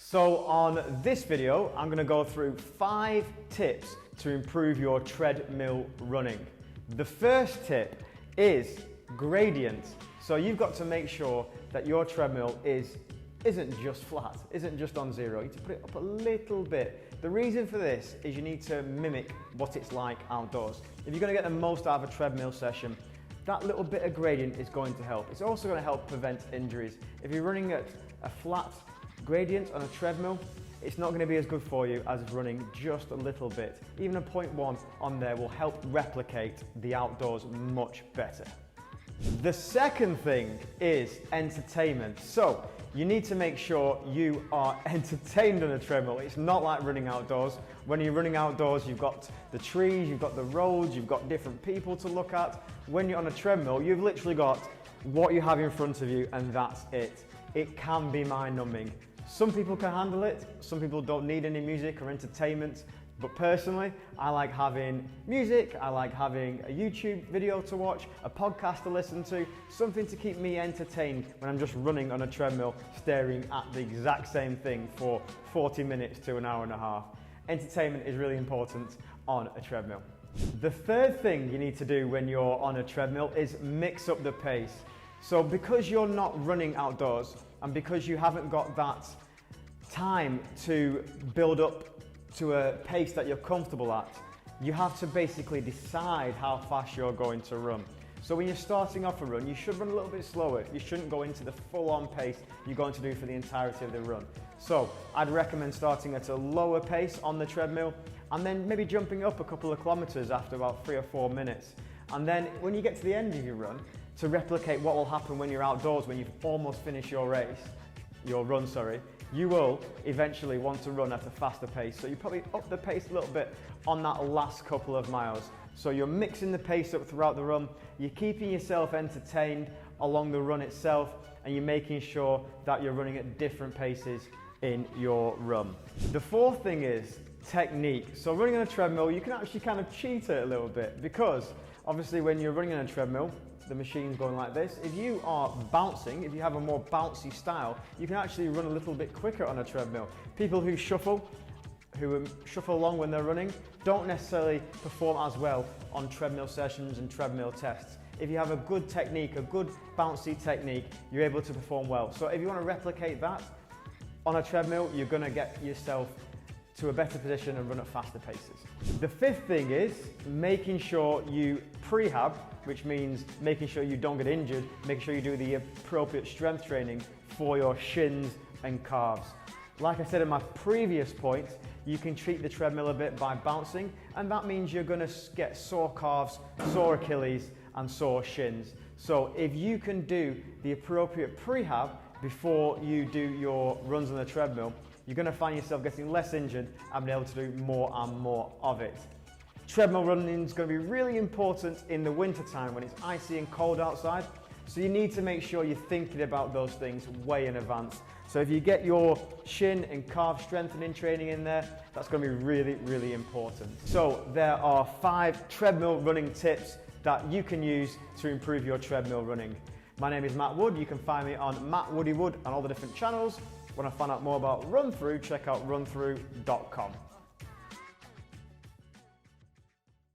So on this video, I'm going to go through 5 tips to improve your treadmill running. The first tip is gradients. So you've got to make sure that your treadmill isn't just flat, isn't just on zero. You need to put it up a little bit. The reason for this is you need to mimic what it's like outdoors. If you're going to get the most out of a treadmill session, that little bit of gradient is going to help. It's also going to help prevent injuries. If you're running at a flat gradient on a treadmill, it's not going to be as good for you as running just a little bit. Even a 0.1 on there will help replicate the outdoors much better. The second thing is entertainment. So you need to make sure you are entertained on a treadmill. It's not like running outdoors. When you're running outdoors, you've got the trees, you've got the roads, you've got different people to look at. When you're on a treadmill, you've literally got what you have in front of you and that's it. It can be mind-numbing. Some people can handle it, some people don't need any music or entertainment, but personally, I like having music, I like having a YouTube video to watch, a podcast to listen to, something to keep me entertained when I'm just running on a treadmill, staring at the exact same thing for 40 minutes to an hour and a half. Entertainment is really important on a treadmill. The third thing you need to do when you're on a treadmill is mix up the pace. So because you're not running outdoors and because you haven't got that time to build up to a pace that you're comfortable at, you have to basically decide how fast you're going to run. So when you're starting off a run, you should run a little bit slower. You shouldn't go into the full-on pace you're going to do for the entirety of the run. So I'd recommend starting at a lower pace on the treadmill and then maybe jumping up a couple of kilometers after about 3 or 4 minutes. And then when you get to the end of your run, to replicate what will happen when you're outdoors, when you've almost finished your run, you will eventually want to run at a faster pace. So you probably up the pace a little bit on that last couple of miles. So you're mixing the pace up throughout the run, you're keeping yourself entertained along the run itself, and you're making sure that you're running at different paces in your run. The fourth thing is technique. So running on a treadmill, you can actually kind of cheat it a little bit because obviously when you're running on a treadmill, the machine's going like this. If you are bouncing, if you have a more bouncy style, you can actually run a little bit quicker on a treadmill. People who shuffle along when they're running don't necessarily perform as well on treadmill sessions and treadmill tests. If you have a good technique, a good bouncy technique, you're able to perform well. So if you want to replicate that on a treadmill, you're going to get yourself to a better position and run at faster paces. The fifth thing is making sure you prehab, which means making sure you don't get injured, making sure you do the appropriate strength training for your shins and calves. Like I said in my previous point, you can treat the treadmill a bit by bouncing, and that means you're going to get sore calves, sore Achilles, and sore shins. So if you can do the appropriate prehab before you do your runs on the treadmill, you're going to find yourself getting less injured and being able to do more and more of it. Treadmill running is going to be really important in the winter time when it's icy and cold outside. So you need to make sure you're thinking about those things way in advance. So if you get your shin and calf strengthening training in there, that's going to be really, really important. So there are 5 treadmill running tips that you can use to improve your treadmill running. My name is Matt Wood. You can find me on Matt Woody Wood on all the different channels. Want to find out more about Run Through, check out runthrough.com.